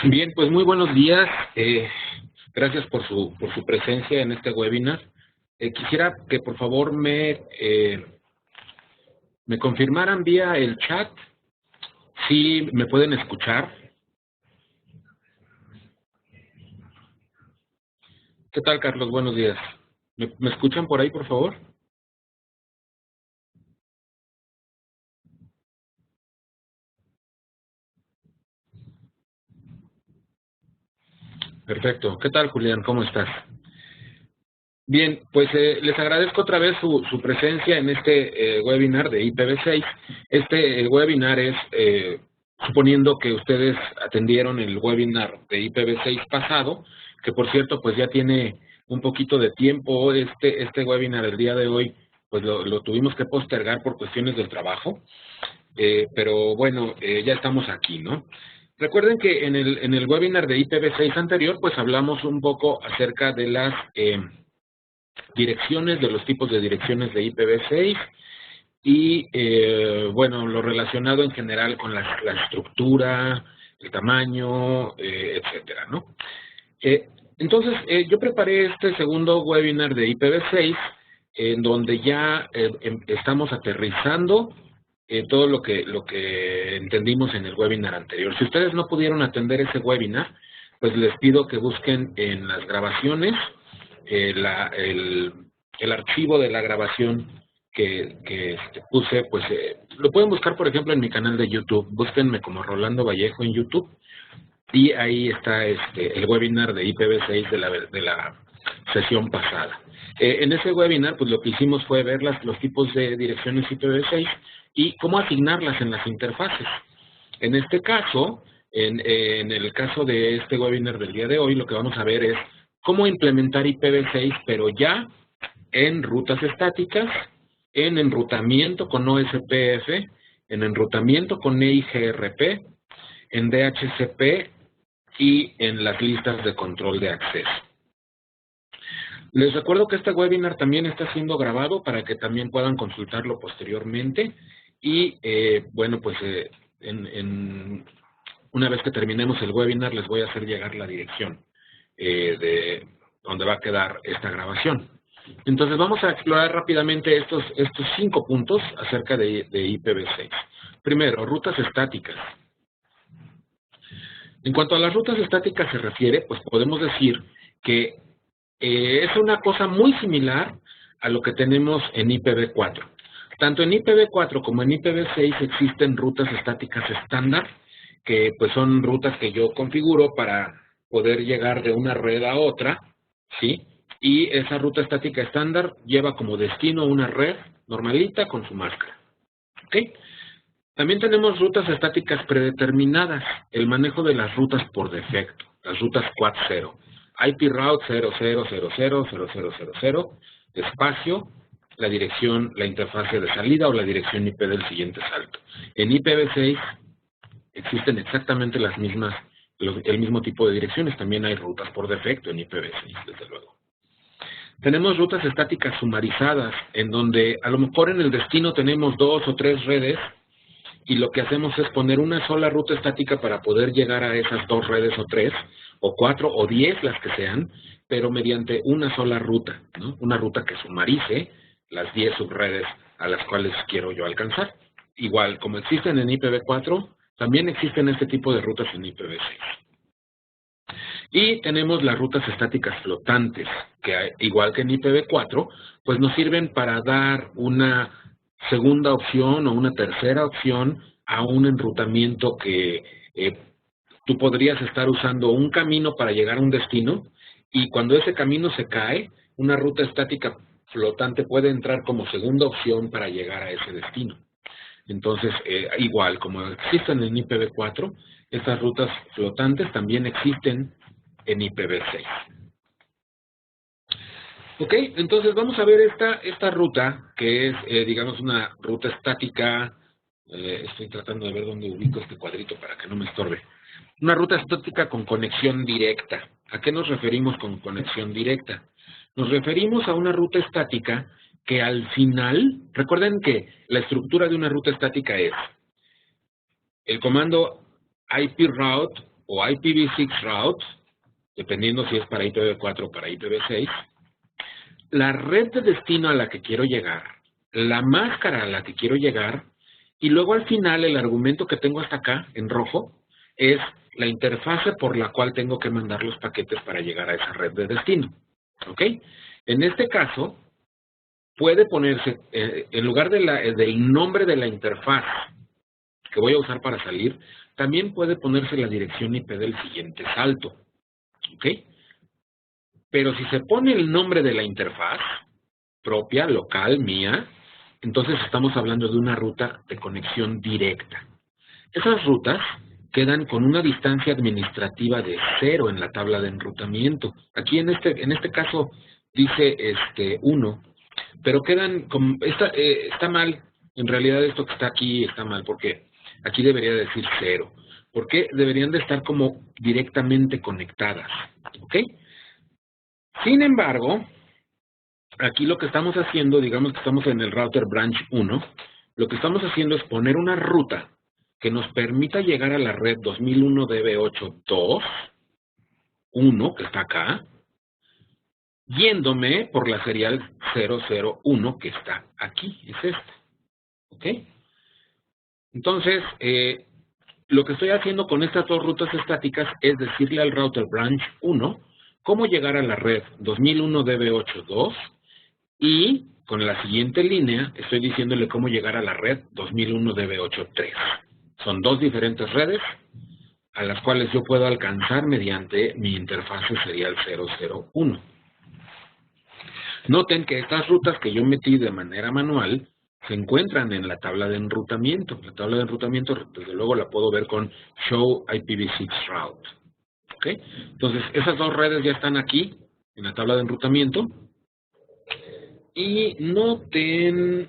Bien, pues muy buenos días. Gracias por su presencia en este webinar. Quisiera que por favor me confirmaran vía el chat si me pueden escuchar. ¿Qué tal, Carlos? Buenos días. ¿Me escuchan por ahí, por favor? Perfecto. ¿Qué tal, Julián? ¿Cómo estás? Bien, pues les agradezco otra vez su presencia en este webinar de IPv6. Este webinar es, suponiendo que ustedes atendieron el webinar de IPv6 pasado, que por cierto, pues ya tiene un poquito de tiempo. Este webinar el día de hoy, pues lo tuvimos que postergar por cuestiones del trabajo, pero bueno, ya estamos aquí, ¿no? Recuerden que en el webinar de IPv6 anterior, pues hablamos un poco acerca de las direcciones, de los tipos de direcciones de IPv6 y, bueno, lo relacionado en general con la estructura, el tamaño, etcétera, ¿no? Entonces, yo preparé este segundo webinar de IPv6 en donde ya estamos aterrizando todo lo que entendimos en el webinar anterior. Si ustedes no pudieron atender ese webinar, pues les pido que busquen en las grabaciones el archivo de la grabación que puse, pues lo pueden buscar, por ejemplo, en mi canal de YouTube. Búsquenme como Rolando Vallejo en YouTube y ahí está el webinar de IPv6 de la sesión pasada. En ese webinar, pues lo que hicimos fue ver los tipos de direcciones IPv6 y cómo asignarlas en las interfaces. En este caso, en el caso de este webinar del día de hoy, lo que vamos a ver es cómo implementar IPv6, pero ya en rutas estáticas, en enrutamiento con OSPF, en enrutamiento con EIGRP, en DHCP y en las listas de control de acceso. Les recuerdo que este webinar también está siendo grabado para que también puedan consultarlo posteriormente y, bueno, pues una vez que terminemos el webinar les voy a hacer llegar la dirección de donde va a quedar esta grabación. Entonces vamos a explorar rápidamente estos 5 puntos acerca de IPv6. Primero, rutas estáticas. En cuanto a las rutas estáticas se refiere, pues podemos decir que es una cosa muy similar a lo que tenemos en IPv4. Tanto en IPv4 como en IPv6 existen rutas estáticas estándar, que pues son rutas que yo configuro para poder llegar de una red a otra, ¿sí? Y esa ruta estática estándar lleva como destino una red normalita con su máscara, ¿ok? También tenemos rutas estáticas predeterminadas, el manejo de las rutas por defecto, las rutas QAT0. IP route 00000000, espacio, la dirección, la interfase de salida o la dirección IP del siguiente salto. En IPv6 existen exactamente las mismas, el mismo tipo de direcciones. También hay rutas por defecto en IPv6, desde luego. Tenemos rutas estáticas sumarizadas, en donde a lo mejor en el destino tenemos 2 o 3 redes, y lo que hacemos es poner una sola ruta estática para poder llegar a esas 2 redes o 3, o 4 o 10 las que sean, pero mediante una sola ruta, ¿no? Una ruta que sumarice las 10 subredes a las cuales quiero yo alcanzar. Igual, como existen en IPv4, también existen este tipo de rutas en IPv6. Y tenemos las rutas estáticas flotantes, que igual que en IPv4, pues nos sirven para dar una segunda opción o una tercera opción a un enrutamiento que tú podrías estar usando un camino para llegar a un destino y cuando ese camino se cae, una ruta estática flotante puede entrar como segunda opción para llegar a ese destino. Entonces, igual, como existen en IPv4, estas rutas flotantes también existen en IPv6. Ok, entonces vamos a ver esta ruta, que es, digamos, una ruta estática. Estoy tratando de ver dónde ubico este cuadrito para que no me estorbe. Una ruta estática con conexión directa. ¿A qué nos referimos con conexión directa? Nos referimos a una ruta estática que al final, recuerden que la estructura de una ruta estática es el comando IP route o IPv6 route, dependiendo si es para IPv4 o para IPv6, la red de destino a la que quiero llegar, la máscara a la que quiero llegar, y luego al final el argumento que tengo hasta acá, en rojo, es la interfase por la cual tengo que mandar los paquetes para llegar a esa red de destino. ¿Ok? En este caso, puede ponerse, en lugar del nombre de la interfaz que voy a usar para salir, también puede ponerse la dirección IP del siguiente salto. ¿Ok? Pero si se pone el nombre de la interfaz, propia, local, mía, entonces estamos hablando de una ruta de conexión directa. Esas rutas quedan con una distancia administrativa de 0 en la tabla de enrutamiento. Aquí en este caso dice 1, pero quedan como, está mal. En realidad esto que está aquí está mal, porque aquí debería decir 0. Porque deberían de estar como directamente conectadas. ¿Ok? Sin embargo, aquí lo que estamos haciendo, digamos que estamos en el router branch 1, lo que estamos haciendo es poner una ruta que nos permita llegar a la red 2001.db8.2.1, que está acá, yéndome por la serial 001 que está aquí, es esta. ¿Ok? Entonces, lo que estoy haciendo con estas dos rutas estáticas es decirle al router branch 1 cómo llegar a la red 2001.db8.2 y con la siguiente línea estoy diciéndole cómo llegar a la red 2001.db8.3. Son dos diferentes redes a las cuales yo puedo alcanzar mediante mi interfase serial 001. Noten que estas rutas que yo metí de manera manual se encuentran en la tabla de enrutamiento. La tabla de enrutamiento, desde luego, la puedo ver con Show IPv6 Route. ¿Ok? Entonces, esas dos redes ya están aquí, en la tabla de enrutamiento. Y noten...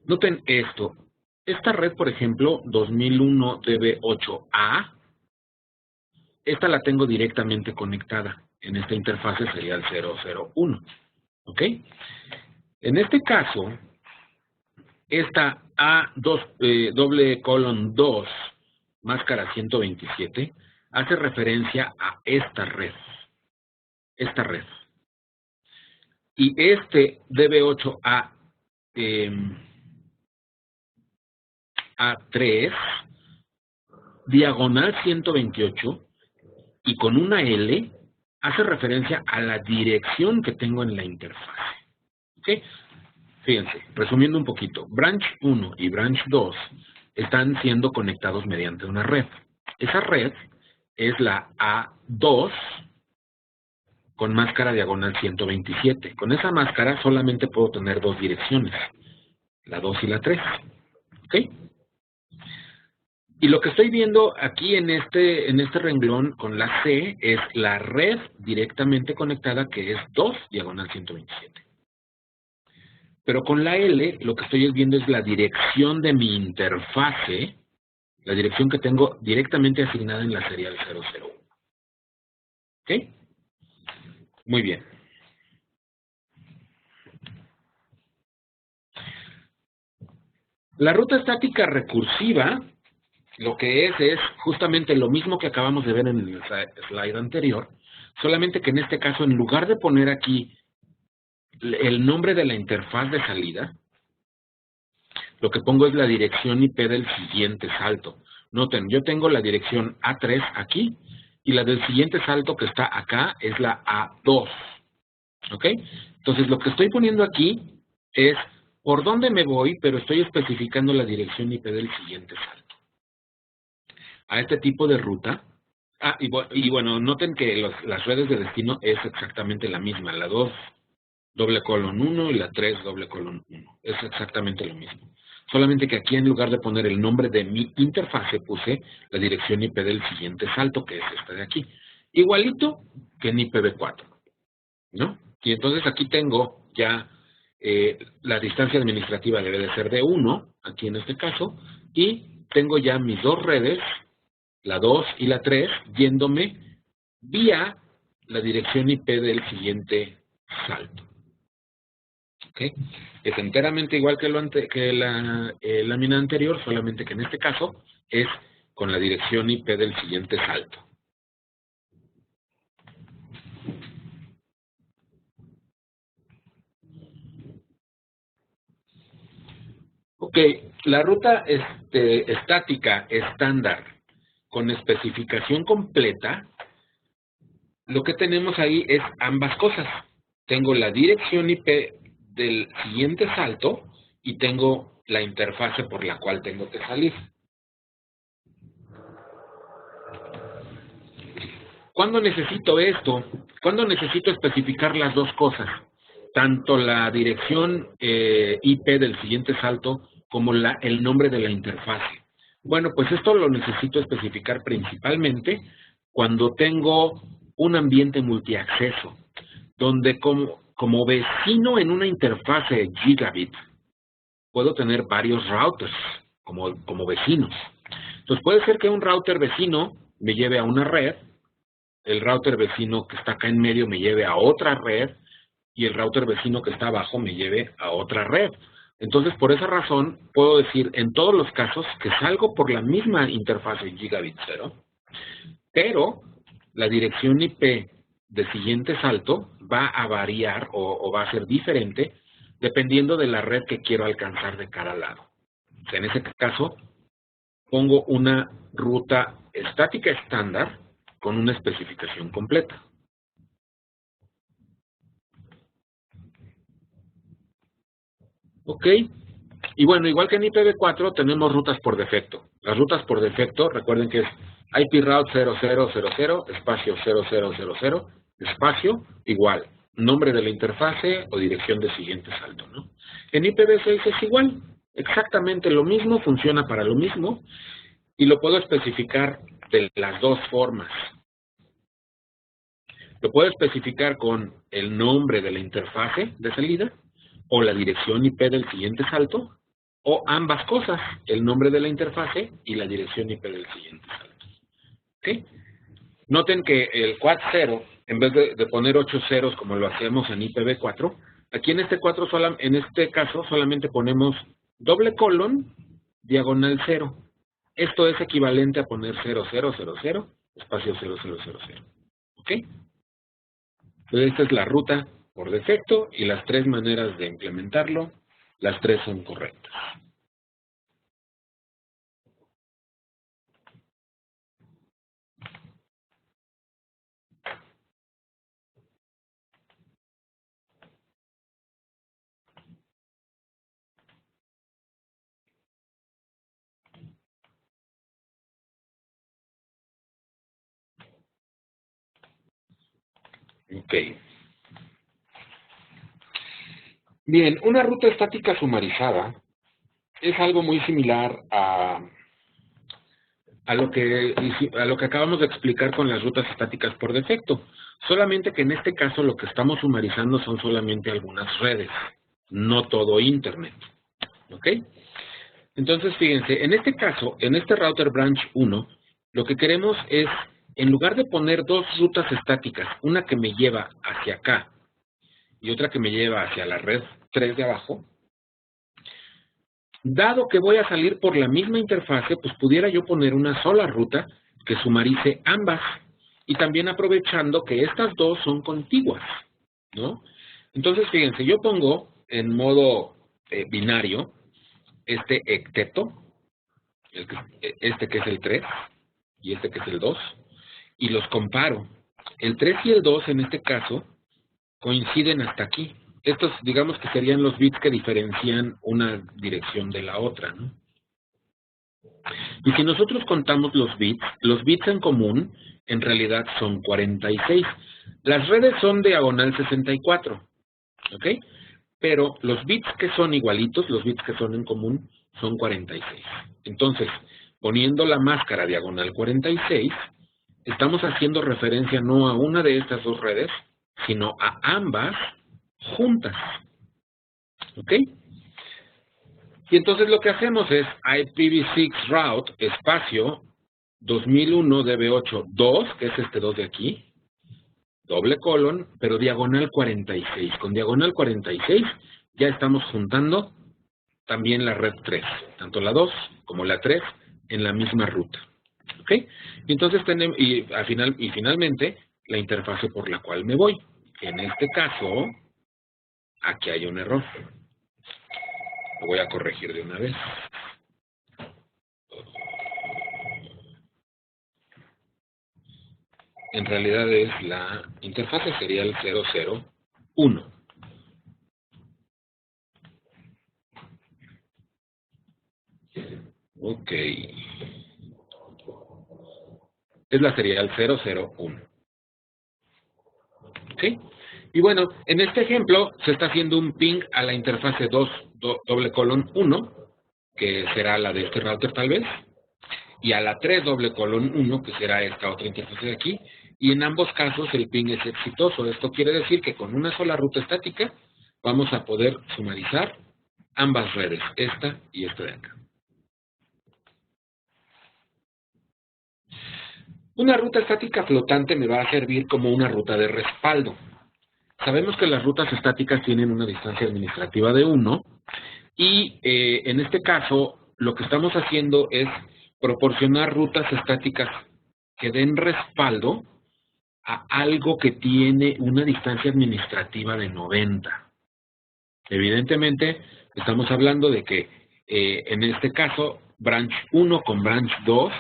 noten esto. Esta red, por ejemplo, 2001.db8a, esta la tengo directamente conectada en esta interfase serial 001. ¿Ok? En este caso, esta A2, doble colon 2, máscara 127, hace referencia a esta red. Esta red. Y este DB8A A3, diagonal 128, y con una L, hace referencia a la dirección que tengo en la interfaz. ¿Ok? Fíjense, resumiendo un poquito, Branch 1 y Branch 2 están siendo conectados mediante una red. Esa red es la A2 con máscara diagonal 127. Con esa máscara solamente puedo tener dos direcciones, la 2 y la 3. ¿Ok? Y lo que estoy viendo aquí en este renglón con la C es la red directamente conectada, que es 2 diagonal 127. Pero con la L lo que estoy viendo es la dirección de mi interfase, la dirección que tengo directamente asignada en la serial 001. ¿Ok? Muy bien. La ruta estática recursiva, lo que es justamente lo mismo que acabamos de ver en el slide anterior, solamente que en este caso, en lugar de poner aquí el nombre de la interfaz de salida, lo que pongo es la dirección IP del siguiente salto. Noten, yo tengo la dirección A3 aquí, y la del siguiente salto que está acá es la A2. ¿Ok? Entonces, lo que estoy poniendo aquí es por dónde me voy, pero estoy especificando la dirección IP del siguiente salto. A este tipo de ruta. Y bueno, noten que las redes de destino es exactamente la misma. La 2, doble colon 1 y la 3, doble colon 1. Es exactamente lo mismo. Solamente que aquí en lugar de poner el nombre de mi interfase puse la dirección IP del siguiente salto, que es esta de aquí. Igualito que en IPv4, ¿no? Y entonces aquí tengo ya la distancia administrativa debe de ser de 1, aquí en este caso, y tengo ya mis dos redes, la 2 y la 3, yéndome vía la dirección IP del siguiente salto. ¿Ok? Es enteramente igual que, que la lámina anterior, solamente que en este caso es con la dirección IP del siguiente salto. Ok, la ruta estática estándar con especificación completa, lo que tenemos ahí es ambas cosas. Tengo la dirección IP del siguiente salto y tengo la interfase por la cual tengo que salir. ¿Cuándo necesito esto? ¿Cuándo necesito especificar las dos cosas? Tanto la dirección IP del siguiente salto como el nombre de la interfase. Bueno, pues esto lo necesito especificar principalmente cuando tengo un ambiente multiacceso, donde como vecino en una interfase gigabit, puedo tener varios routers como vecinos. Entonces puede ser que un router vecino me lleve a una red, el router vecino que está acá en medio me lleve a otra red, y el router vecino que está abajo me lleve a otra red. Entonces, por esa razón, puedo decir en todos los casos que salgo por la misma interfase gigabit 0, pero la dirección IP de siguiente salto va a variar o va a ser diferente dependiendo de la red que quiero alcanzar de cada lado. O sea, en ese caso, pongo una ruta estática estándar con una especificación completa. ¿Ok? Y bueno, igual que en IPv4 tenemos rutas por defecto. Las rutas por defecto, recuerden que es IP route 0000, espacio 0000, espacio igual, nombre de la interfase o dirección de siguiente salto, ¿no? En IPv6 es igual, exactamente lo mismo, funciona para lo mismo y lo puedo especificar de las dos formas. Lo puedo especificar con el nombre de la interfase de salida o la dirección IP del siguiente salto, o ambas cosas, el nombre de la interfase y la dirección IP del siguiente salto. ¿Okay? Noten que el quad 0, en vez de poner 8 ceros como lo hacemos en IPv4, aquí en en este caso solamente ponemos doble colon, diagonal 0. Esto es equivalente a poner 0000, espacio 0000. ¿Ok? Entonces, esta es la ruta por defecto y las tres maneras de implementarlo, las tres son correctas. Ok. Bien, una ruta estática sumarizada es algo muy similar a lo que acabamos de explicar con las rutas estáticas por defecto. Solamente que en este caso lo que estamos sumarizando son solamente algunas redes, no todo Internet. ¿Ok? Entonces, fíjense, en este caso, en este router branch 1, lo que queremos es, en lugar de poner dos rutas estáticas, una que me lleva hacia acá y otra que me lleva hacia la red 3 de abajo, dado que voy a salir por la misma interfase, pues pudiera yo poner una sola ruta que sumarice ambas, y también aprovechando que estas dos son contiguas, ¿no? Entonces, fíjense, yo pongo en modo binario este ecteto, este que es el 3 y este que es el 2, y los comparo. El 3 y el 2 en este caso coinciden hasta aquí. Estos, digamos que serían los bits que diferencian una dirección de la otra, ¿no? Y si nosotros contamos los bits en común en realidad son 46. Las redes son diagonal 64, ¿ok? Pero los bits que son igualitos, los bits que son en común, son 46. Entonces, poniendo la máscara diagonal 46, estamos haciendo referencia no a una de estas dos redes, sino a ambas juntas. ¿Ok? Y entonces lo que hacemos es IPv6 route, espacio, 2001 DB8 2, que es este 2 de aquí, doble colon, pero diagonal 46. Con diagonal 46 ya estamos juntando también la red 3, tanto la 2 como la 3 en la misma ruta. ¿Ok? Y entonces tenemos, finalmente, la interfase por la cual me voy. En este caso, aquí hay un error. Lo voy a corregir de una vez. En realidad es la interfase serial 001. Ok. Es la serial 001. ¿Ok? Y bueno, en este ejemplo se está haciendo un ping a la interfase 2:1, que será la de este router tal vez, y a la 3:1, que será esta otra interfase de aquí, y en ambos casos el ping es exitoso. Esto quiere decir que con una sola ruta estática vamos a poder sumarizar ambas redes, esta y esta de acá. Una ruta estática flotante me va a servir como una ruta de respaldo. Sabemos que las rutas estáticas tienen una distancia administrativa de 1 y en este caso lo que estamos haciendo es proporcionar rutas estáticas que den respaldo a algo que tiene una distancia administrativa de 90. Evidentemente, estamos hablando de que en este caso, branch 1 con branch 2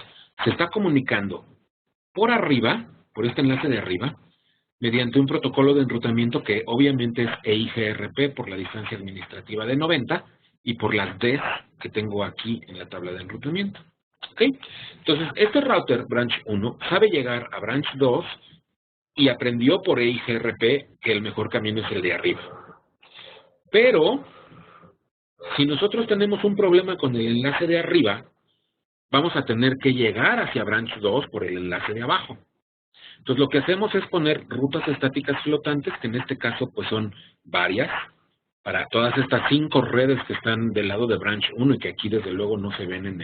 se está comunicando por arriba, por este enlace de arriba, mediante un protocolo de enrutamiento que obviamente es EIGRP por la distancia administrativa de 90 y por las Ds que tengo aquí en la tabla de enrutamiento. ¿Ok? Entonces, este router branch 1 sabe llegar a branch 2 y aprendió por EIGRP que el mejor camino es el de arriba. Pero, si nosotros tenemos un problema con el enlace de arriba, vamos a tener que llegar hacia branch 2 por el enlace de abajo. Entonces lo que hacemos es poner rutas estáticas flotantes, que en este caso pues son varias, para todas estas 5 redes que están del lado de branch 1 y que aquí desde luego no se ven en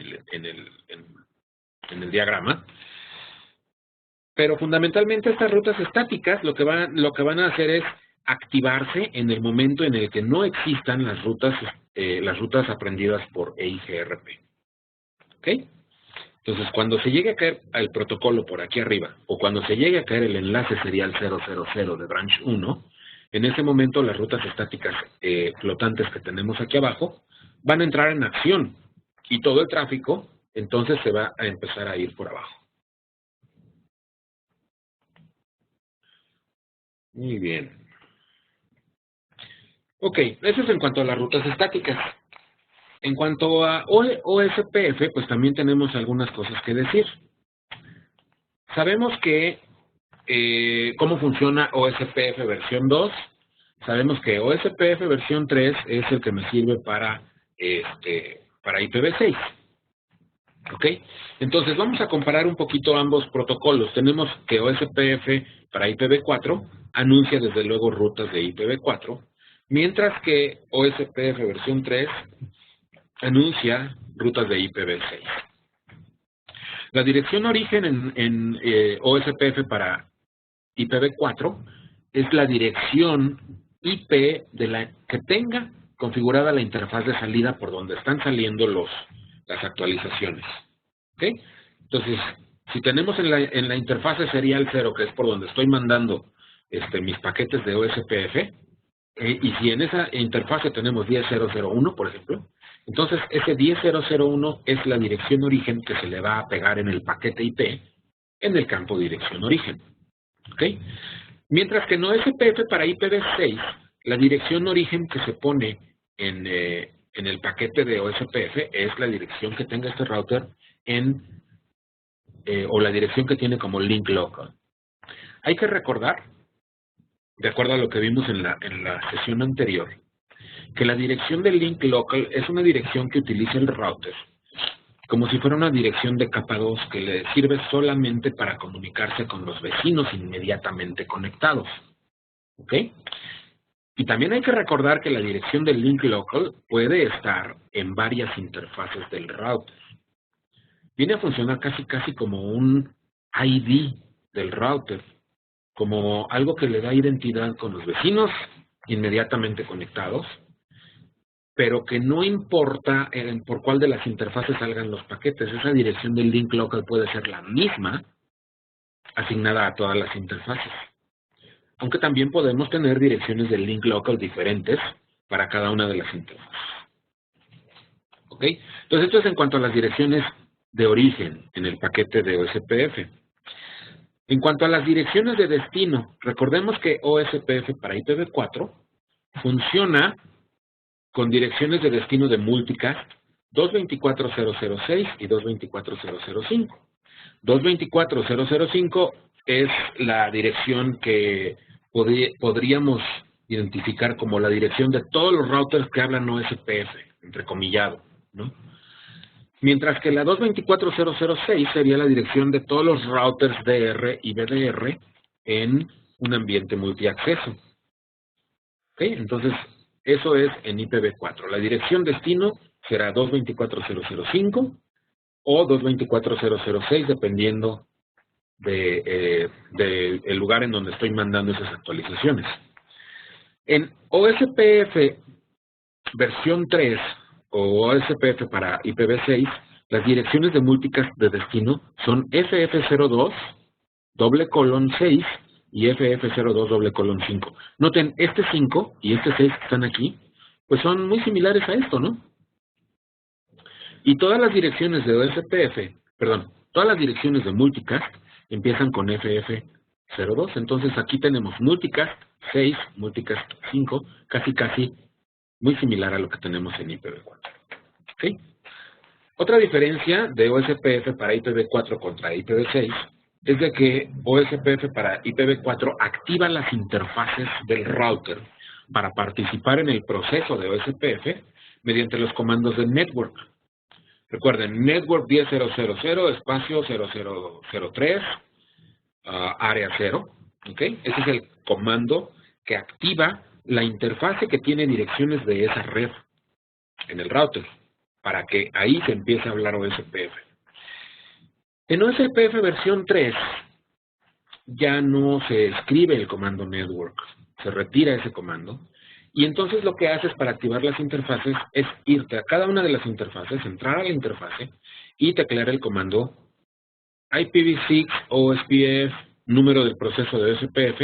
el diagrama. Pero fundamentalmente estas rutas estáticas lo que van a hacer es activarse en el momento en el que no existan las rutas aprendidas por EIGRP. ¿Ok? Entonces, cuando se llegue a caer el protocolo por aquí arriba, o cuando se llegue a caer el enlace serial 000 de branch 1, en ese momento las rutas estáticas flotantes que tenemos aquí abajo van a entrar en acción y todo el tráfico entonces se va a empezar a ir por abajo. Muy bien. Ok, eso es en cuanto a las rutas estáticas. En cuanto a OSPF, pues también tenemos algunas cosas que decir. Sabemos que cómo funciona OSPF versión 2. Sabemos que OSPF versión 3 es el que me sirve para IPv6. ¿Ok? Entonces vamos a comparar un poquito ambos protocolos. Tenemos que OSPF para IPv4 anuncia desde luego rutas de IPv4, mientras que OSPF versión 3 anuncia rutas de IPv6. La dirección origen en OSPF para IPv4 es la dirección IP que tenga configurada la interfaz de salida por donde están saliendo las actualizaciones. ¿Ok? Entonces, si tenemos en la interfase serial 0, que es por donde estoy mandando mis paquetes de OSPF, y si en esa interfase tenemos 10.0.0.1, por ejemplo, entonces ese 10.0.0.1 es la dirección origen que se le va a pegar en el paquete IP en el campo dirección origen. ¿Ok? Mientras que en OSPF para IPv6, la dirección origen que se pone en el paquete de OSPF es la dirección que tenga este router o la dirección que tiene como link local. Hay que recordar, de acuerdo a lo que vimos en la sesión anterior, que la dirección del link local es una dirección que utiliza el router como si fuera una dirección de capa 2 que le sirve solamente para comunicarse con los vecinos inmediatamente conectados. ¿Ok? Y también hay que recordar que la dirección del link local puede estar en varias interfaces del router. Viene a funcionar casi como un ID del router, como algo que le da identidad con los vecinos inmediatamente conectados, pero que no importa por cuál de las interfaces salgan los paquetes. Esa dirección del link local puede ser la misma, asignada a todas las interfaces. Aunque también podemos tener direcciones del link local diferentes para cada una de las interfaces. ¿Ok? Entonces, esto es en cuanto a las direcciones de origen en el paquete de OSPF. En cuanto a las direcciones de destino, recordemos que OSPF para IPv4 funciona con direcciones de destino de multicast 224.006 y 224.005. 224.005 es la dirección que podríamos identificar como la dirección de todos los routers que hablan OSPF, entrecomillado, ¿no? Mientras que la 224.006 sería la dirección de todos los routers DR y BDR en un ambiente multiacceso. ¿Ok? Entonces, eso es en IPv4. La dirección destino será 224.005 o 224.006, dependiendo del lugar en donde estoy mandando esas actualizaciones. En OSPF versión 3 o OSPF para IPv6, las direcciones de multicast de destino son FF02, :6 y FF02, :5. Noten, este 5 y este 6 que están aquí, pues son muy similares a esto, ¿no? Y todas las direcciones de OSPF, todas las direcciones de multicast empiezan con FF02. Entonces aquí tenemos multicast 6, multicast 5, casi muy similar a lo que tenemos en IPv4. ¿Okay? Otra diferencia de OSPF para IPv4 contra IPv6 es de que OSPF para IPv4 activa las interfaces del router para participar en el proceso de OSPF mediante los comandos de network. Recuerden, network 10.0.0.0, espacio 0003, área 0. ¿Okay? Ese es el comando que activa la interfase que tiene direcciones de esa red en el router, para que ahí se empiece a hablar OSPF. En OSPF versión 3 ya no se escribe el comando network, se retira ese comando, y entonces lo que haces para activar las interfaces es irte a cada una de las interfaces, entrar a la interfase y teclear el comando IPv6 OSPF, número del proceso de OSPF,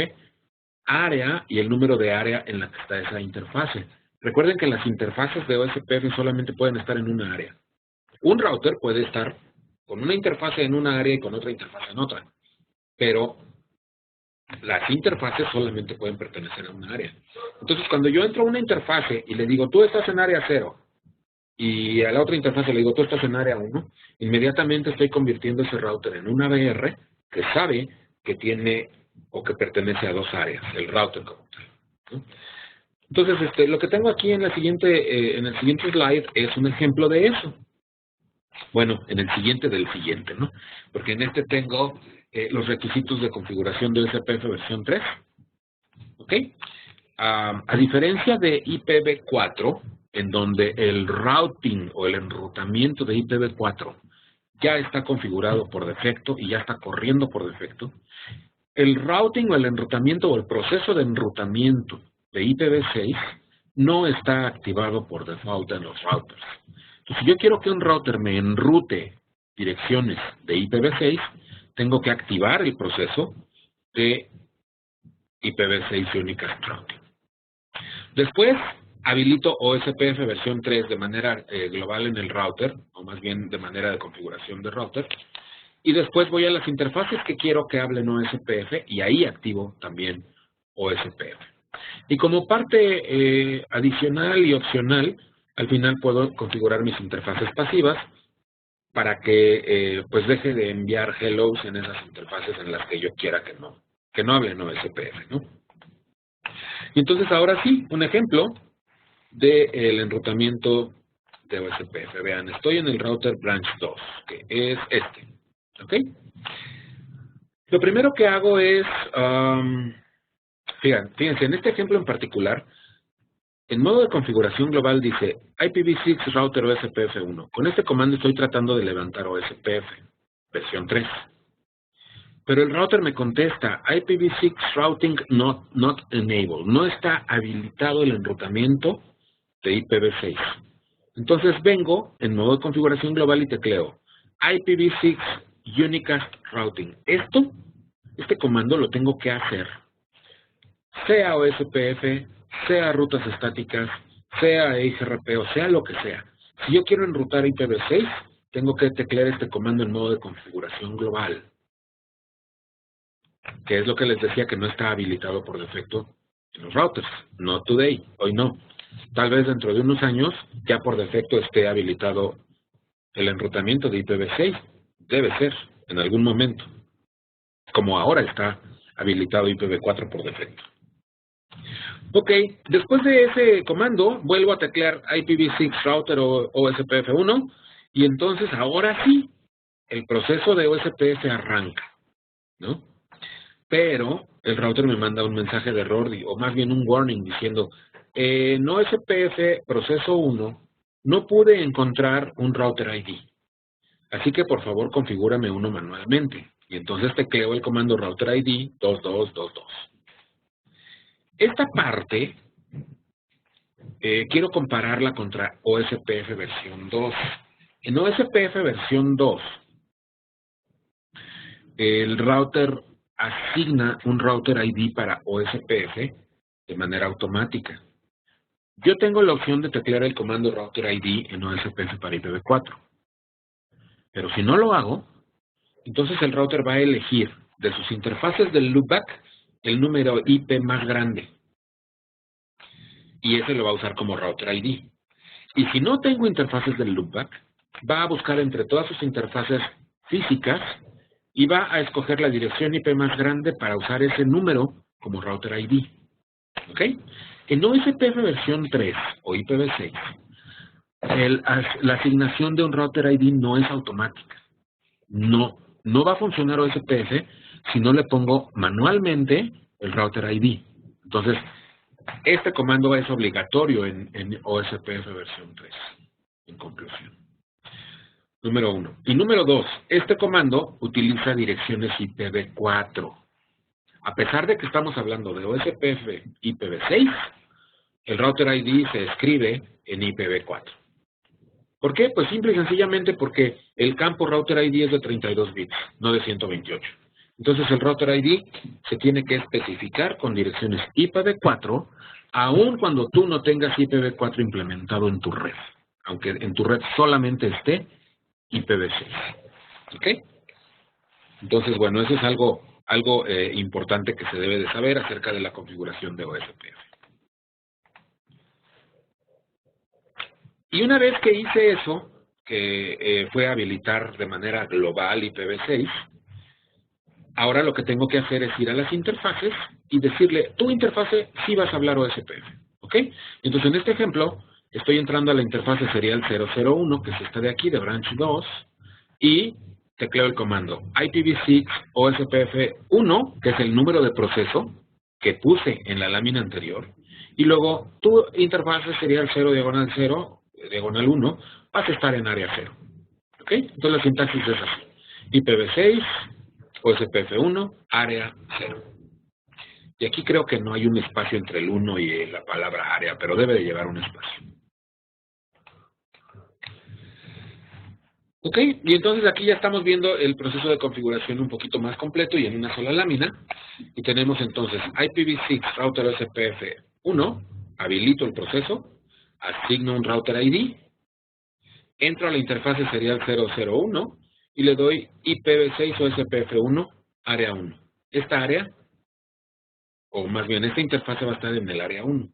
área y el número de área en la que está esa interfase. Recuerden que las interfaces de OSPF solamente pueden estar en una área. Un router puede estar con una interfase en una área y con otra interfase en otra, pero las interfaces solamente pueden pertenecer a una área. Entonces, cuando yo entro a una interfase y le digo, tú estás en área 0, y a la otra interfase le digo, tú estás en área 1, inmediatamente estoy convirtiendo ese router en una VR que sabe que tiene o que pertenece a dos áreas, el router como tal, ¿no? Entonces, lo que tengo aquí en el siguiente slide es un ejemplo de eso. Bueno, en el siguiente del siguiente, ¿no? Porque en este tengo los requisitos de configuración de OSPF versión 3. ¿Ok? A diferencia de IPv4, en donde el routing o el enrutamiento de IPv4 ya está configurado por defecto y ya está corriendo por defecto, el routing o el enrutamiento o el proceso de enrutamiento de IPv6 no está activado por default en los routers. Entonces, si yo quiero que un router me enrute direcciones de IPv6, tengo que activar el proceso de IPv6 Unicast Routing. Después, habilito OSPF versión 3 de manera global en el router, o más bien de manera de configuración de router, y después voy a las interfaces que quiero que hablen OSPF, y ahí activo también OSPF. Y como parte adicional y opcional, al final puedo configurar mis interfaces pasivas para que pues deje de enviar hellos en esas interfaces en las que yo quiera que no hablen OSPF, ¿no? Y entonces ahora sí, un ejemplo del enrutamiento de OSPF. Vean, estoy en el router branch 2, que es este. ¿Ok? Lo primero que hago es, fíjense, en este ejemplo en particular, en modo de configuración global dice IPv6 router OSPF 1. Con este comando estoy tratando de levantar OSPF, versión 3. Pero el router me contesta, IPv6 routing not enabled. No está habilitado el enrutamiento de IPv6. Entonces vengo en modo de configuración global y tecleo IPv6 Unicast Routing. Este comando lo tengo que hacer, sea OSPF, sea rutas estáticas, sea XRP o sea lo que sea. Si yo quiero enrutar IPv6, tengo que teclear este comando en modo de configuración global, que es lo que les decía que no está habilitado por defecto en los routers. No today, hoy no. Tal vez dentro de unos años ya por defecto esté habilitado el enrutamiento de IPv6. Debe ser, en algún momento. Como ahora está habilitado IPv4 por defecto. Ok, después de ese comando, vuelvo a teclear IPv6 Router o OSPF1, y entonces ahora sí, el proceso de OSPF arranca, ¿no? Pero el router me manda un mensaje de error, o más bien un warning, diciendo, en OSPF proceso 1, no pude encontrar un router ID. Así que por favor configúrame uno manualmente. Y entonces tecleo el comando router ID 2222. Esta parte quiero compararla contra OSPF versión 2. En OSPF versión 2, el router asigna un router ID para OSPF de manera automática. Yo tengo la opción de teclear el comando router ID en OSPF para IPv4. Pero si no lo hago, entonces el router va a elegir de sus interfaces del loopback el número IP más grande. Y ese lo va a usar como router ID. Y si no tengo interfaces del loopback, va a buscar entre todas sus interfaces físicas y va a escoger la dirección IP más grande para usar ese número como router ID. ¿Ok? En OSPF versión 3 o IPv6, la asignación de un router ID no es automática. No va a funcionar OSPF si no le pongo manualmente el router ID. Entonces, este comando es obligatorio en OSPF versión 3, en conclusión. Número 1. Y número 2, este comando utiliza direcciones IPv4. A pesar de que estamos hablando de OSPF IPv6, el router ID se escribe en IPv4. ¿Por qué? Pues simple y sencillamente porque el campo router ID es de 32 bits, no de 128. Entonces el router ID se tiene que especificar con direcciones IPv4, aun cuando tú no tengas IPv4 implementado en tu red, aunque en tu red solamente esté IPv6. ¿Ok? Entonces, bueno, eso es algo importante que se debe de saber acerca de la configuración de OSPF. Y una vez que hice eso, que fue habilitar de manera global IPv6, ahora lo que tengo que hacer es ir a las interfaces y decirle, tu interfase sí vas a hablar OSPF, ¿ok? Entonces en este ejemplo, estoy entrando a la interfase serial 001, que es esta de aquí, de branch 2, y tecleo el comando IPv6 OSPF1, que es el número de proceso que puse en la lámina anterior, y luego tu interfase serial 0, diagonal 0, diagonal 1, vas a estar en área 0, ¿ok? Entonces la sintaxis es así, IPv6, OSPF1, área 0. Y aquí creo que no hay un espacio entre el 1 y la palabra área, pero debe de llevar un espacio. Ok, y entonces aquí ya estamos viendo el proceso de configuración un poquito más completo y en una sola lámina. Y tenemos entonces IPv6 router OSPF1, habilito el proceso, asigno un router ID, entro a la interfase serial 001 y le doy IPv6 OSPF1, área 1. Esta área, o más bien esta interfase va a estar en el área 1.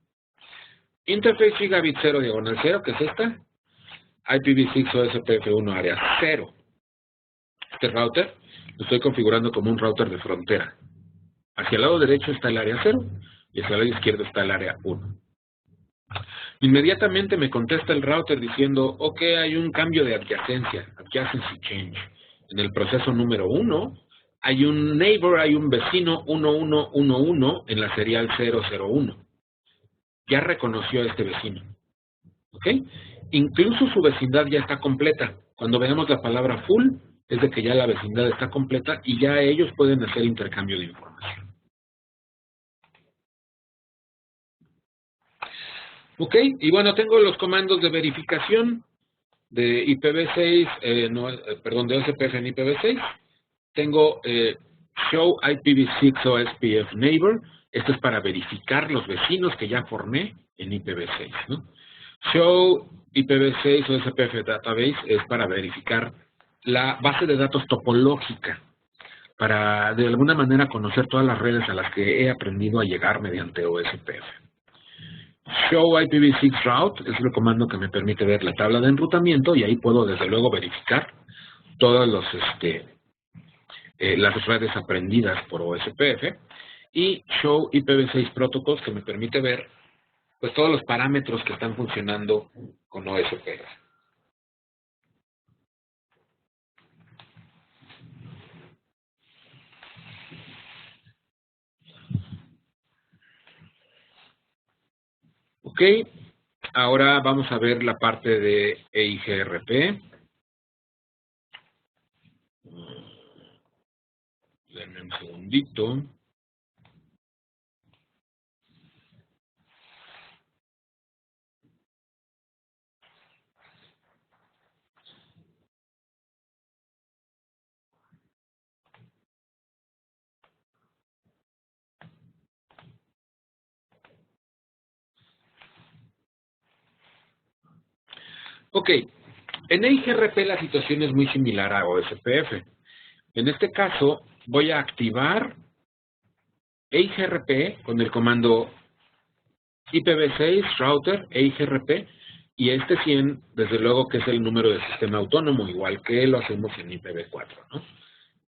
Interface gigabit 0, diagonal 0, que es esta, IPv6 OSPF1 área 0. Este router lo estoy configurando como un router de frontera. Hacia el lado derecho está el área 0 y hacia el lado izquierdo está el área 1. Inmediatamente me contesta el router diciendo, ok, hay un cambio de adyacencia, adjacency change. En el proceso número 1 hay un neighbor, hay un vecino 1111 en la serial 001. Ya reconoció a este vecino. ¿Ok? Incluso su vecindad ya está completa. Cuando veamos la palabra full, es de que ya la vecindad está completa y ya ellos pueden hacer intercambio de información. Ok, y bueno, tengo los comandos de verificación de IPv6, perdón, de OSPF en IPv6. Tengo Show IPv6 OSPF Neighbor. Esto es para verificar los vecinos que ya formé en IPv6, ¿no? Show IPv6 OSPF Database es para verificar la base de datos topológica, para de alguna manera conocer todas las redes a las que he aprendido a llegar mediante OSPF. Show IPv6 Route es el comando que me permite ver la tabla de enrutamiento y ahí puedo desde luego verificar todas las redes aprendidas por OSPF. Y Show IPv6 Protocols que me permite ver pues todos los parámetros que están funcionando con OSPF. Ok, ahora vamos a ver la parte de EIGRP. Denme un segundito. Ok, en EIGRP la situación es muy similar a OSPF. En este caso, voy a activar EIGRP con el comando IPv6 router EIGRP y este 100, desde luego que es el número de sistema autónomo, igual que lo hacemos en IPv4, ¿no?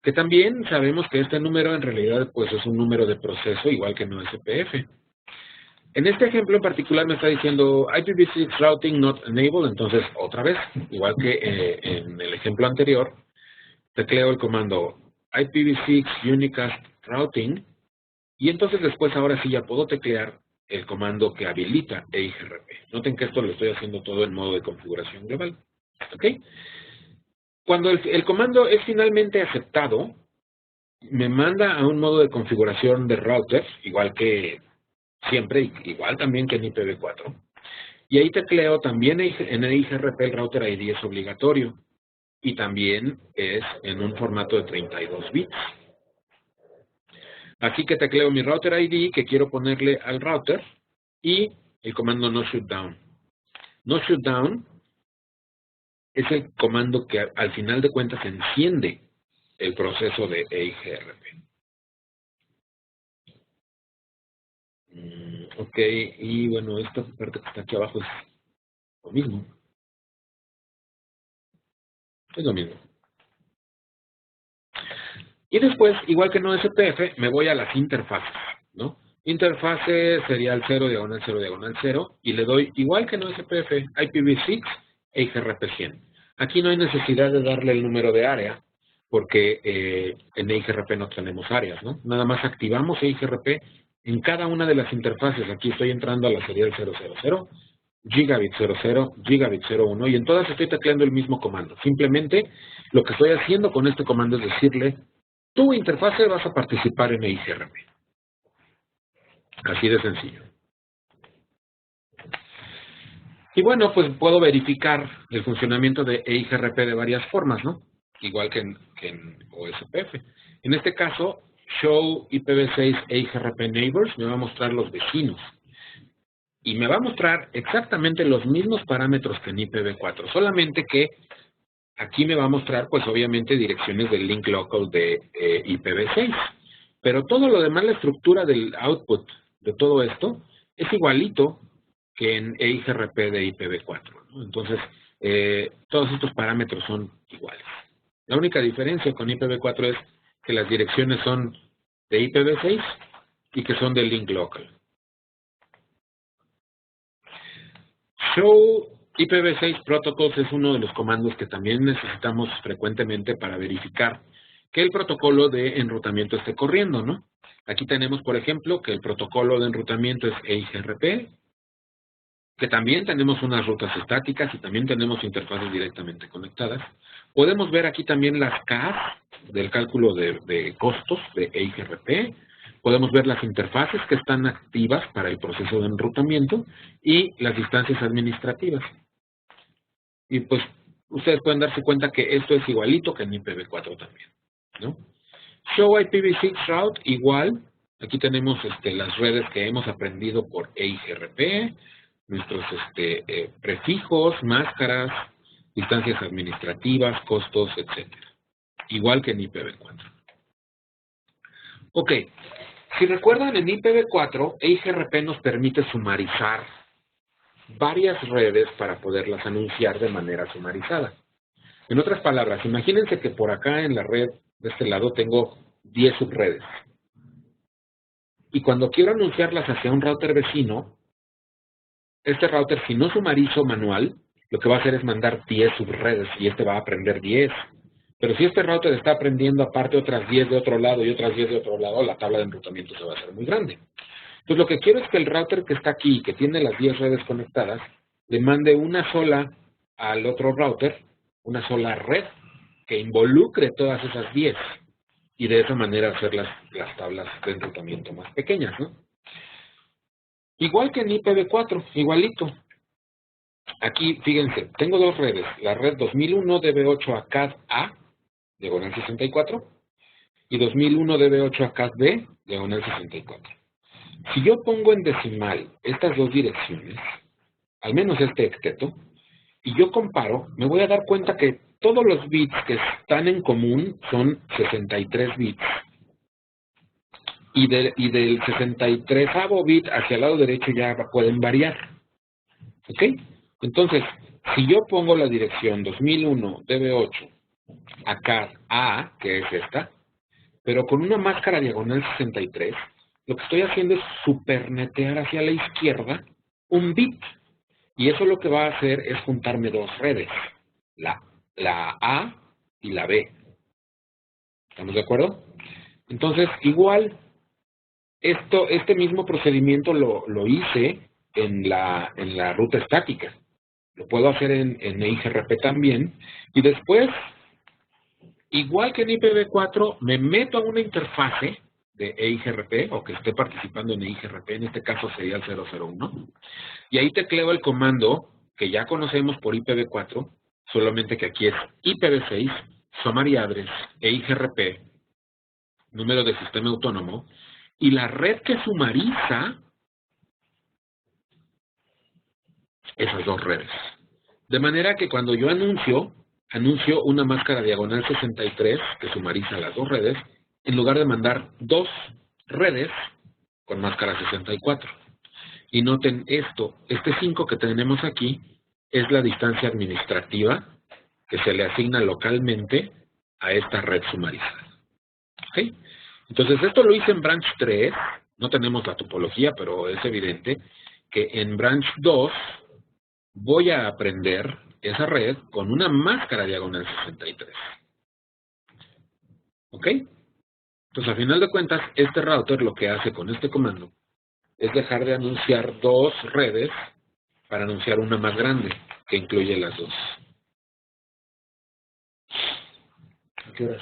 Que también sabemos que este número en realidad pues es un número de proceso, igual que en OSPF. En este ejemplo en particular me está diciendo IPv6 routing not enabled, entonces otra vez, igual que en el ejemplo anterior, tecleo el comando IPv6 unicast routing y entonces después ahora sí ya puedo teclear el comando que habilita EIGRP. Noten que esto lo estoy haciendo todo en modo de configuración global. ¿Ok? Cuando el comando es finalmente aceptado, me manda a un modo de configuración de router, igual que siempre, igual también que en IPv4. Y ahí tecleo también en EIGRP el router ID es obligatorio. Y también es en un formato de 32 bits. Aquí que tecleo mi router ID que quiero ponerle al router y el comando no shutdown. No shutdown es el comando que al final de cuentas enciende el proceso de EIGRP. Ok, y bueno, esta parte que está aquí abajo es lo mismo. Es lo mismo. Y después, igual que en OSPF, me voy a las interfaces, ¿no? Interfase serial 0, diagonal 0, diagonal 0, y le doy, igual que en OSPF, IPv6 e IGRP 100. Aquí no hay necesidad de darle el número de área, porque en EIGRP no tenemos áreas, ¿no? Nada más activamos EIGRP en cada una de las interfaces. Aquí estoy entrando a la serial 000, gigabit 00, gigabit 01, y en todas estoy tecleando el mismo comando. Simplemente lo que estoy haciendo con este comando es decirle, tu interfase vas a participar en EIGRP. Así de sencillo. Y bueno, pues puedo verificar el funcionamiento de EIGRP de varias formas, ¿no? Igual que en OSPF. En este caso, Show IPv6 EIGRP Neighbors me va a mostrar los vecinos. Y me va a mostrar exactamente los mismos parámetros que en IPv4, solamente que aquí me va a mostrar, pues obviamente, direcciones del link local de IPv6. Pero todo lo demás, la estructura del output de todo esto, es igualito que en EIGRP de IPv4, ¿no? Entonces, todos estos parámetros son iguales. La única diferencia con IPv4 es que las direcciones son de IPv6 y que son de link local. Show IPv6 Protocols es uno de los comandos que también necesitamos frecuentemente para verificar que el protocolo de enrutamiento esté corriendo, ¿no? Aquí tenemos, por ejemplo, que el protocolo de enrutamiento es EIGRP, que también tenemos unas rutas estáticas y también tenemos interfaces directamente conectadas. Podemos ver aquí también las CAS del cálculo de costos de EIGRP. Podemos ver las interfaces que están activas para el proceso de enrutamiento y las distancias administrativas. Y pues ustedes pueden darse cuenta que esto es igualito que en IPv4 también, ¿no? Show IPv6 route igual. Aquí tenemos las redes que hemos aprendido por EIGRP, nuestros prefijos, máscaras, distancias administrativas, costos, etc. Igual que en IPv4. Ok, si recuerdan, en IPv4, EIGRP nos permite sumarizar varias redes para poderlas anunciar de manera sumarizada. En otras palabras, imagínense que por acá en la red de este lado tengo 10 subredes. Y cuando quiero anunciarlas hacia un router vecino, este router, si no sumarizo manual, lo que va a hacer es mandar 10 subredes y este va a aprender 10. Pero si este router está aprendiendo aparte otras 10 de otro lado y otras 10 de otro lado, la tabla de enrutamiento se va a hacer muy grande. Entonces lo que quiero es que el router que está aquí, que tiene las 10 redes conectadas, le mande una sola al otro router, una sola red, que involucre todas esas 10. Y de esa manera hacer las tablas de enrutamiento más pequeñas, ¿no? Igual que en IPv4, igualito. Aquí, fíjense, tengo dos redes. La red 2001 DB8 a CAD-A, diagonal 64, y 2001 DB8 a CAD-B, diagonal 64. Si yo pongo en decimal estas dos direcciones, al menos este octeto, y yo comparo, me voy a dar cuenta que todos los bits que están en común son 63 bits. Y del 63avo bit hacia el lado derecho ya pueden variar. ¿Ok? Entonces, si yo pongo la dirección 2001 DB8 a CAD-A, que es esta, pero con una máscara diagonal 63, lo que estoy haciendo es supernetear hacia la izquierda un bit. Y eso lo que va a hacer es juntarme dos redes, la A y la B. ¿Estamos de acuerdo? Entonces, igual, este mismo procedimiento lo hice en la ruta estática. Lo puedo hacer en EIGRP también. Y después, igual que en IPv4, me meto a una interfase de EIGRP, o que esté participando en EIGRP, en este caso sería el 001, y ahí tecleo el comando que ya conocemos por IPv4, solamente que aquí es IPv6, summary address, EIGRP, número de sistema autónomo, y la red que sumariza esas dos redes. De manera que cuando yo anuncio una máscara diagonal 63 que sumariza las dos redes, en lugar de mandar dos redes con máscara 64. Y noten esto, este 5 que tenemos aquí es la distancia administrativa que se le asigna localmente a esta red sumarizada. ¿Okay? Entonces esto lo hice en branch 3, no tenemos la topología, pero es evidente que en branch 2 voy a aprender esa red con una máscara diagonal 63. ¿Ok? Entonces, a final de cuentas, este router lo que hace con este comando es dejar de anunciar dos redes para anunciar una más grande, que incluye las dos. ¿A qué horas?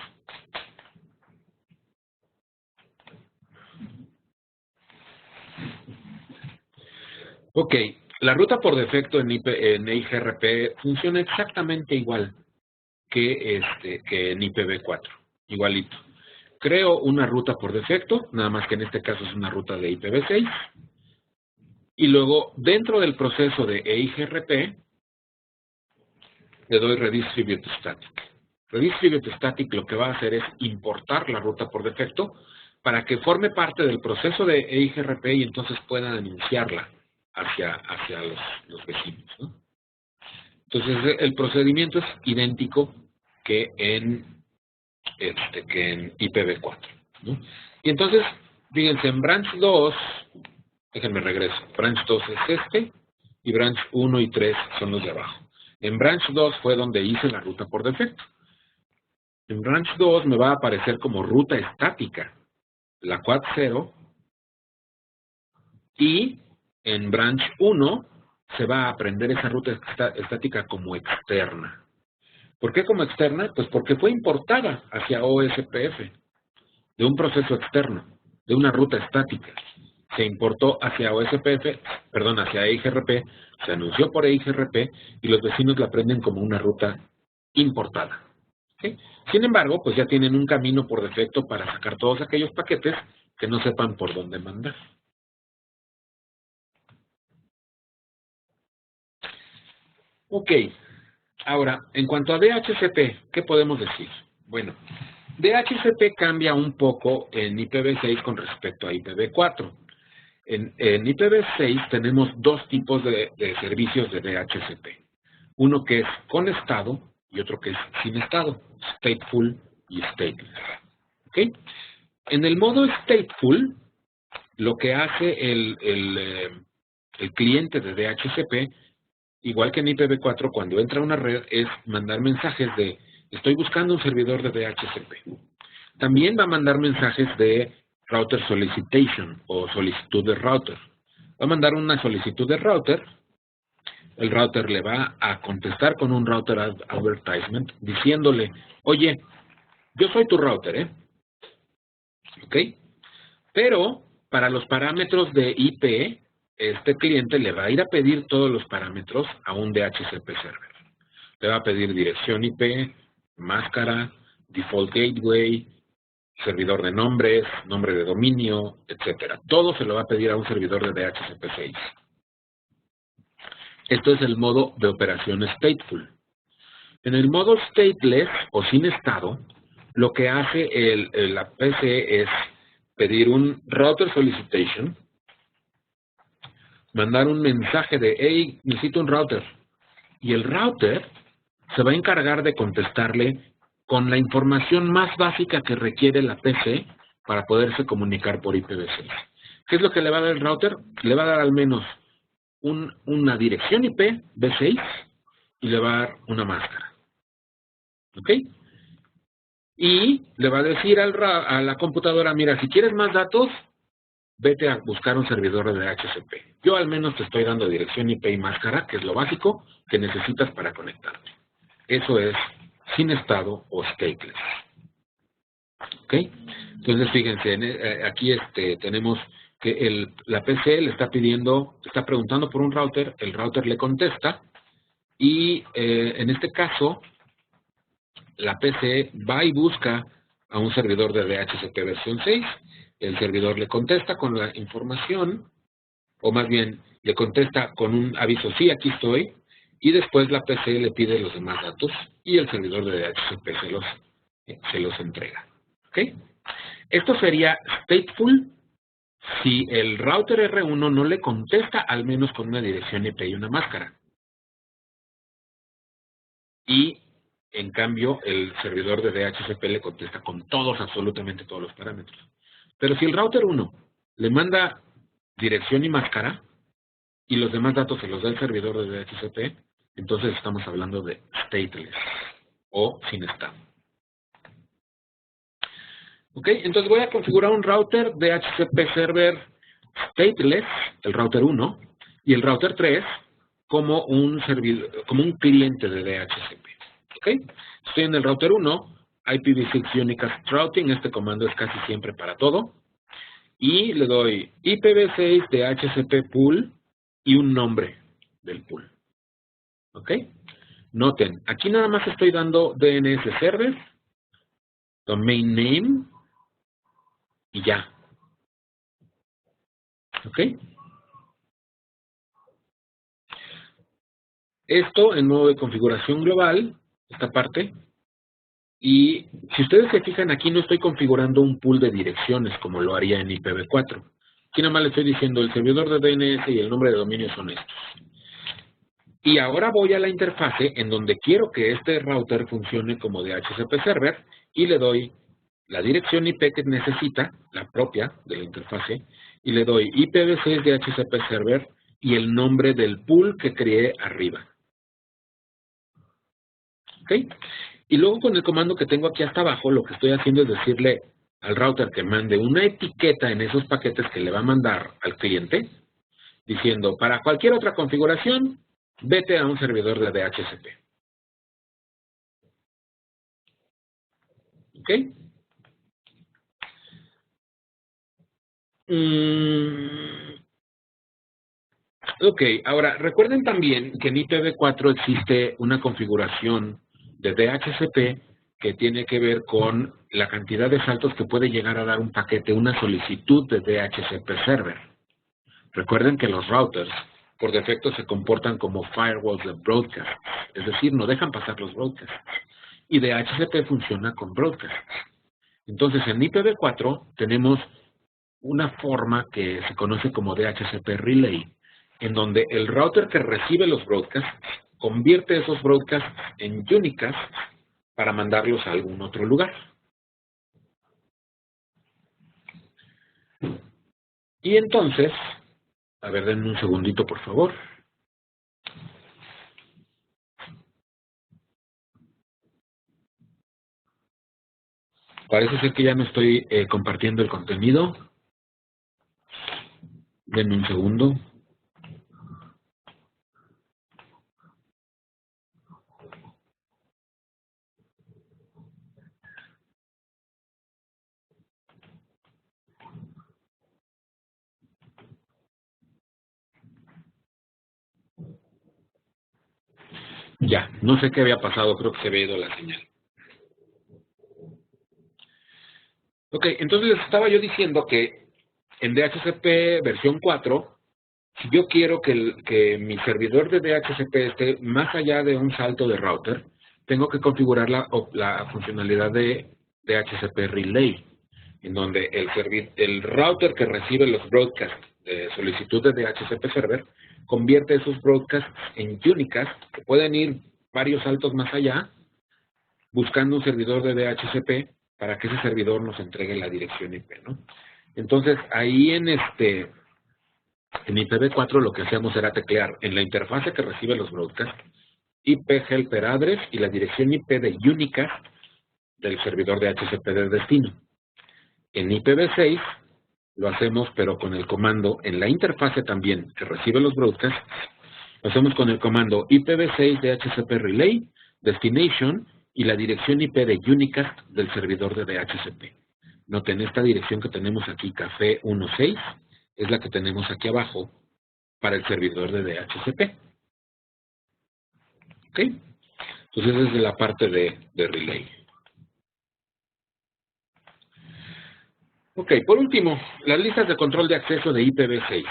Ok, la ruta por defecto en EIGRP funciona exactamente igual que en IPv4, igualito. Creo una ruta por defecto, nada más que en este caso es una ruta de IPv6. Y luego, dentro del proceso de EIGRP, le doy Redistribute Static. Redistribute Static lo que va a hacer es importar la ruta por defecto para que forme parte del proceso de EIGRP y entonces puedan anunciarla hacia los vecinos, ¿no? Entonces, el procedimiento es idéntico que en IPv4, ¿no? Y entonces, fíjense, en branch 2, déjenme regreso, branch 2 es y branch 1 y 3 son los de abajo. En branch 2 fue donde hice la ruta por defecto. En branch 2 me va a aparecer como ruta estática, la quad 0, y en branch 1 se va a aprender esa ruta estática como externa. ¿Por qué como externa? Pues porque fue importada hacia OSPF de un proceso externo. de una ruta estática. Se importó hacia OSPF, perdón, hacia EIGRP, se anunció por EIGRP y los vecinos la prenden como una ruta importada. ¿Okay? Sin embargo, pues ya tienen un camino por defecto para sacar todos aquellos paquetes que no sepan por dónde mandar. Ok, ahora, en cuanto a DHCP, ¿qué podemos decir? Bueno, DHCP cambia un poco en IPv6 con respecto a IPv4. En IPv6 tenemos dos tipos de servicios de DHCP. Uno que es con estado y otro que es sin estado, stateful y stateless. ¿Ok? En el modo stateful, lo que hace el cliente de DHCP, igual que en IPv4, cuando entra a una red, es mandar mensajes de estoy buscando un servidor de DHCP. También va a mandar mensajes de router solicitation o solicitud de router. Va a mandar una solicitud de router. El router le va a contestar con un router advertisement diciéndole, oye, yo soy tu router, ¿eh? ¿Ok? Pero para los parámetros de IP, este cliente le va a ir a pedir todos los parámetros a un DHCP server. Le va a pedir dirección IP, máscara, default gateway, servidor de nombres, nombre de dominio, etcétera. Todo se lo va a pedir a un servidor de DHCP6. Esto es el modo de operación stateful. En el modo stateless o sin estado, lo que hace la PC es pedir un router solicitation, mandar un mensaje de, hey, necesito un router. Y el router se va a encargar de contestarle con la información más básica que requiere la PC para poderse comunicar por IPv6. ¿Qué es lo que le va a dar el router? Le va a dar al menos una dirección IP V6 y le va a dar una máscara. ¿Ok? Y le va a decir a la computadora, mira, si quieres más datos, vete a buscar un servidor de DHCP. Yo al menos te estoy dando dirección IP y máscara, que es lo básico que necesitas para conectarte. Eso es sin estado o stateless. ¿Ok? Entonces, fíjense, aquí tenemos que la PC le está preguntando por un router, el router le contesta, y en este caso, la PC va y busca a un servidor de DHCP versión 6, el servidor le contesta con la información, o más bien, le contesta con un aviso, sí, aquí estoy, y después la PC le pide los demás datos, y el servidor de DHCP se los entrega. ¿Ok? Esto sería stateful si el router R1 no le contesta al menos con una dirección IP y una máscara. Y, en cambio, el servidor de DHCP le contesta con todos, absolutamente todos los parámetros. Pero si el router 1 le manda dirección y máscara, y los demás datos se los da el servidor de DHCP, entonces estamos hablando de stateless o sin estado. Ok, entonces voy a configurar un router DHCP server stateless, el router 1, y el router 3 como un cliente de DHCP. Ok, estoy en el router 1, IPv6 Unicast Routing, este comando es casi siempre para todo, y le doy IPv6 DHCP pool y un nombre del pool. ¿Ok? Noten, aquí nada más estoy dando DNS server, domain name y ya. ¿Ok? Esto en modo de configuración global, esta parte. Y si ustedes se fijan, aquí no estoy configurando un pool de direcciones como lo haría en IPv4. Aquí nada más le estoy diciendo el servidor de DNS y el nombre de dominio son estos. Y ahora voy a la interfase en donde quiero que este router funcione como DHCP server y le doy la dirección IP que necesita, la propia de la interfase, y le doy IPv6 DHCP server y el nombre del pool que creé arriba. ¿Ok? Y luego con el comando que tengo aquí hasta abajo, lo que estoy haciendo es decirle al router que mande una etiqueta en esos paquetes que le va a mandar al cliente, diciendo, para cualquier otra configuración, vete a un servidor de DHCP. ¿Ok? Ok, ahora recuerden también que en IPv4 existe una configuración de DHCP que tiene que ver con la cantidad de saltos que puede llegar a dar un paquete, una solicitud de DHCP server. Recuerden que los routers por defecto se comportan como firewalls de broadcast, es decir, no dejan pasar los broadcasts. Y DHCP funciona con broadcast. Entonces en IPv4 tenemos una forma que se conoce como DHCP Relay, en donde el router que recibe los broadcasts convierte esos broadcasts en unicast para mandarlos a algún otro lugar. Y entonces, a ver, denme un segundito, por favor. Parece ser que ya no estoy compartiendo el contenido. Denme un segundo. Ya, no sé qué había pasado, creo que se había ido la señal. Ok, entonces les estaba yo diciendo que en DHCP versión 4, si yo quiero que mi servidor de DHCP esté más allá de un salto de router, tengo que configurar la funcionalidad de DHCP Relay, en donde el router que recibe los broadcasts de solicitud de DHCP server convierte esos broadcasts en unicast que pueden ir varios saltos más allá buscando un servidor de DHCP para que ese servidor nos entregue la dirección IP, ¿no? Entonces, ahí en IPv4 lo que hacíamos era teclear en la interfase que recibe los broadcasts IP helper address y la dirección IP de unicast del servidor de DHCP de destino. En IPv6 lo hacemos pero con el comando en la interfase también que recibe los broadcasts, lo hacemos con el comando IPv6 DHCP relay destination y la dirección IP de unicast del servidor de DHCP. Noten esta dirección que tenemos aquí, café 16, es la que tenemos aquí abajo para el servidor de DHCP. ¿Ok? Entonces esa es la parte de relay. Ok, por último, las listas de control de acceso de IPv6.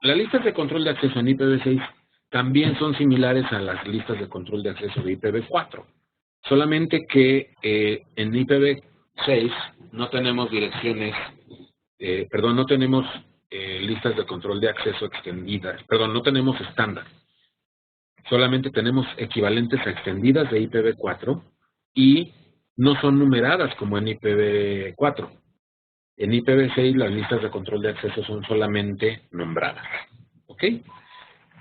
Las listas de control de acceso en IPv6 también son similares a las listas de control de acceso de IPv4. Solamente que en IPv6 no tenemos direcciones, no tenemos listas de control de acceso extendidas, no tenemos estándar. Solamente tenemos equivalentes a extendidas de IPv4 y no son numeradas como en IPv4. En IPv6 las listas de control de acceso son solamente nombradas. ¿Ok?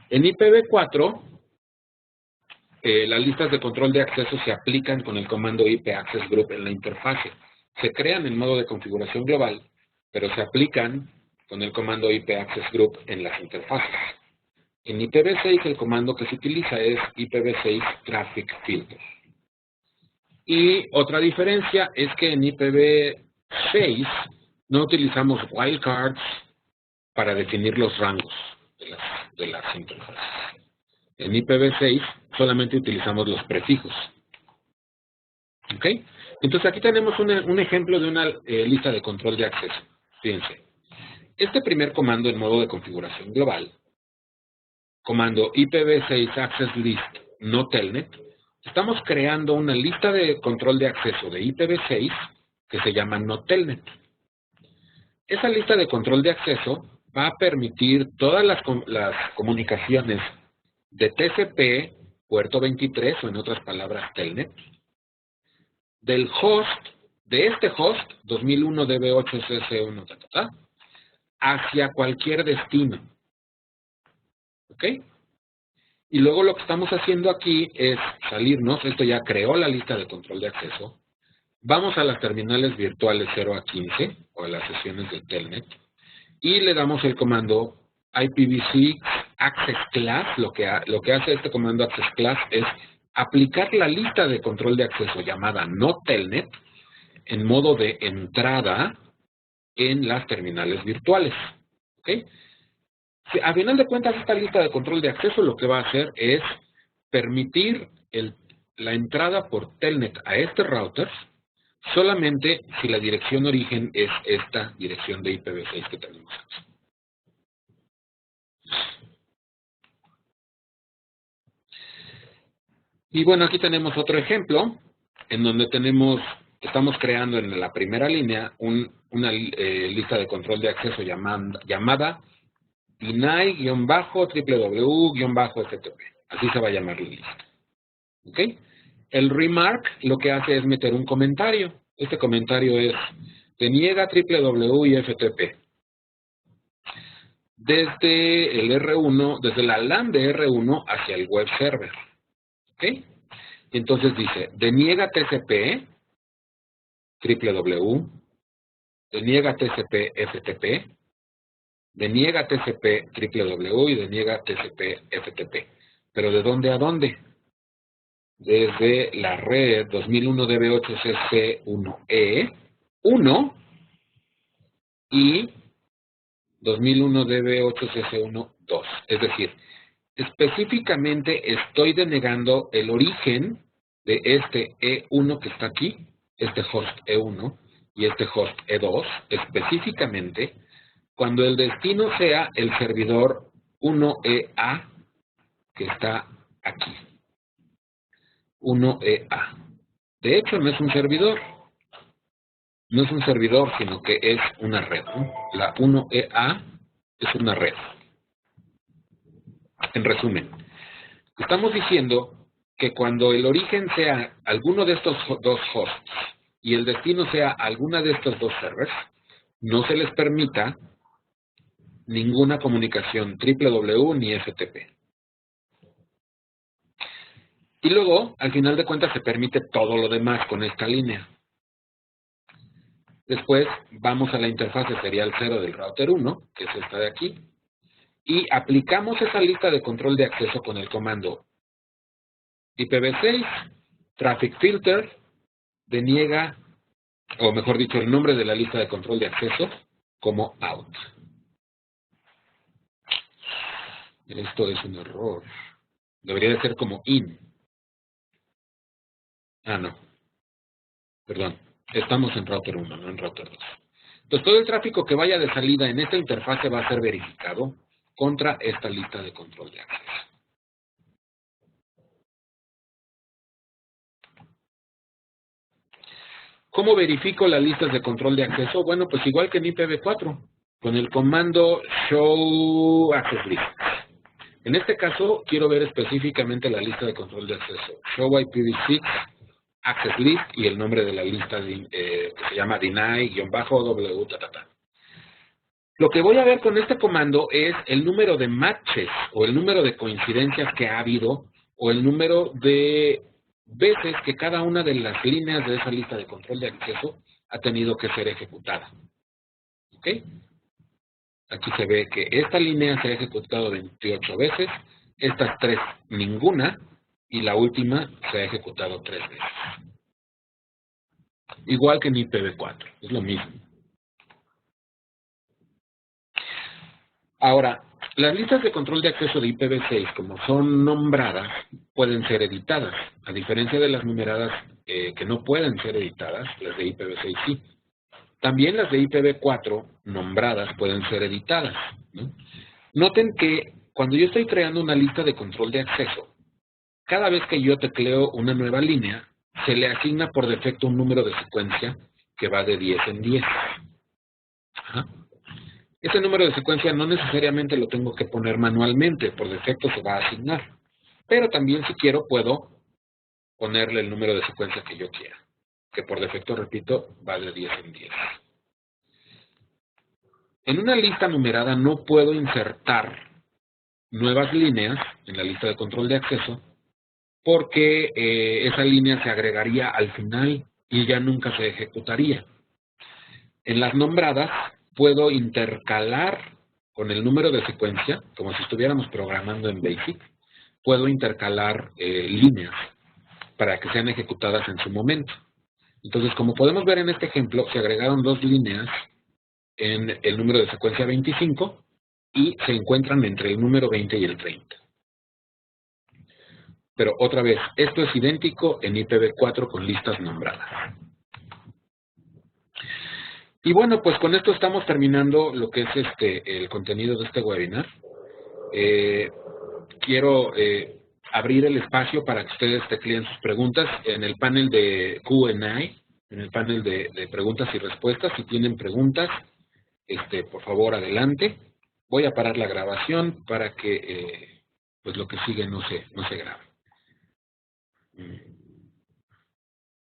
En IPv4 las listas de control de acceso se aplican con el comando IP Access Group en la interfase. Se crean en modo de configuración global, pero se aplican con el comando IP Access Group en las interfaces. En IPv6 el comando que se utiliza es IPv6 Traffic Filter. Y otra diferencia es que en IPv6 no utilizamos wildcards para definir los rangos de las interfaces. En IPv6 solamente utilizamos los prefijos. ¿Ok? Entonces aquí tenemos un ejemplo de una lista de control de acceso. Fíjense. Este primer comando en modo de configuración global, comando IPv6 Access List no Telnet, estamos creando una lista de control de acceso de IPv6 que se llama no Telnet. Esa lista de control de acceso va a permitir todas las comunicaciones de TCP, puerto 23, o en otras palabras, Telnet, del host, de este host, 2001 DB8 CC1, hacia cualquier destino. ¿Ok? Y luego lo que estamos haciendo aquí es salirnos, esto ya creó la lista de control de acceso, vamos a las terminales virtuales 0 a 15, o a las sesiones de Telnet, y le damos el comando IPv6 Access Class. Lo que hace este comando Access Class es aplicar la lista de control de acceso llamada no Telnet en modo de entrada en las terminales virtuales. ¿Ok? A final de cuentas, esta lista de control de acceso lo que va a hacer es permitir la entrada por Telnet a este router solamente si la dirección origen es esta dirección de IPv6 que tenemos aquí. Y bueno, aquí tenemos otro ejemplo en donde estamos creando en la primera línea una lista de control de acceso llamada deny-www-ftp. Así se va a llamar la lista. ¿Ok? El remark lo que hace es meter un comentario. Este comentario es deniega www y ftp. Desde el R1, desde la LAN de R1 hacia el web server. ¿Ok? Entonces dice, deniega TCP, www, deniega TCP, FTP, deniega TCP, www y deniega TCP, FTP. ¿Pero de dónde a dónde? Desde la red 2001-DB8CC1E1 y 2001-DB8CC1-2. Es decir, específicamente estoy denegando el origen de este E1 que está aquí, este host E1 y este host E2, específicamente cuando el destino sea el servidor 1EA que está aquí. 1EA. De hecho, no es un servidor. No es un servidor, sino que es una red, ¿no? La 1EA es una red. En resumen, estamos diciendo que cuando el origen sea alguno de estos dos hosts y el destino sea alguna de estos dos servers, no se les permita ninguna comunicación www ni FTP. Y luego, al final de cuentas, se permite todo lo demás con esta línea. Después vamos a la interfase serial 0 del router 1, que es esta de aquí, y aplicamos esa lista de control de acceso con el comando IPv6, traffic filter, deniega, o mejor dicho, el nombre de la lista de control de acceso como out. Esto es un error. Debería de ser como in. Ah, no. Perdón. Estamos en router 1, no en router 2. Entonces, todo el tráfico que vaya de salida en esta interfase va a ser verificado contra esta lista de control de acceso. ¿Cómo verifico las listas de control de acceso? Bueno, pues igual que en IPv4, con el comando show access list. En este caso, quiero ver específicamente la lista de control de acceso. Show IPv6 access list y el nombre de la lista que se llama deny-w. Lo que voy a ver con este comando es el número de matches o el número de coincidencias que ha habido o el número de veces que cada una de las líneas de esa lista de control de acceso ha tenido que ser ejecutada. ¿Ok? Aquí se ve que esta línea se ha ejecutado 28 veces, estas 3 ninguna, y la última se ha ejecutado 3 veces. Igual que en IPv4, es lo mismo. Ahora, las listas de control de acceso de IPv6, como son nombradas, pueden ser editadas, a diferencia de las numeradas que no pueden ser editadas, las de IPv6 sí. También las de IPv4 nombradas pueden ser editadas, ¿no? Noten que cuando yo estoy creando una lista de control de acceso, cada vez que yo tecleo una nueva línea, se le asigna por defecto un número de secuencia que va de 10 en 10. Ajá. Ese número de secuencia no necesariamente lo tengo que poner manualmente, por defecto se va a asignar. Pero también si quiero puedo ponerle el número de secuencia que yo quiera, que por defecto, repito, va de 10 en 10. En una lista numerada no puedo insertar nuevas líneas en la lista de control de acceso porque esa línea se agregaría al final y ya nunca se ejecutaría. En las nombradas puedo intercalar con el número de secuencia, como si estuviéramos programando en BASIC, puedo intercalar líneas para que sean ejecutadas en su momento. Entonces, como podemos ver en este ejemplo, se agregaron 2 líneas en el número de secuencia 25 y se encuentran entre el número 20 y el 30. Pero otra vez, esto es idéntico en IPv4 con listas nombradas. Y bueno, pues con esto estamos terminando lo que es el contenido de este webinar. Quiero abrir el espacio para que ustedes tecleen sus preguntas en el panel de Q&A, en el panel de preguntas y respuestas. Si tienen preguntas, por favor, adelante. Voy a parar la grabación para que pues lo que sigue no se grabe.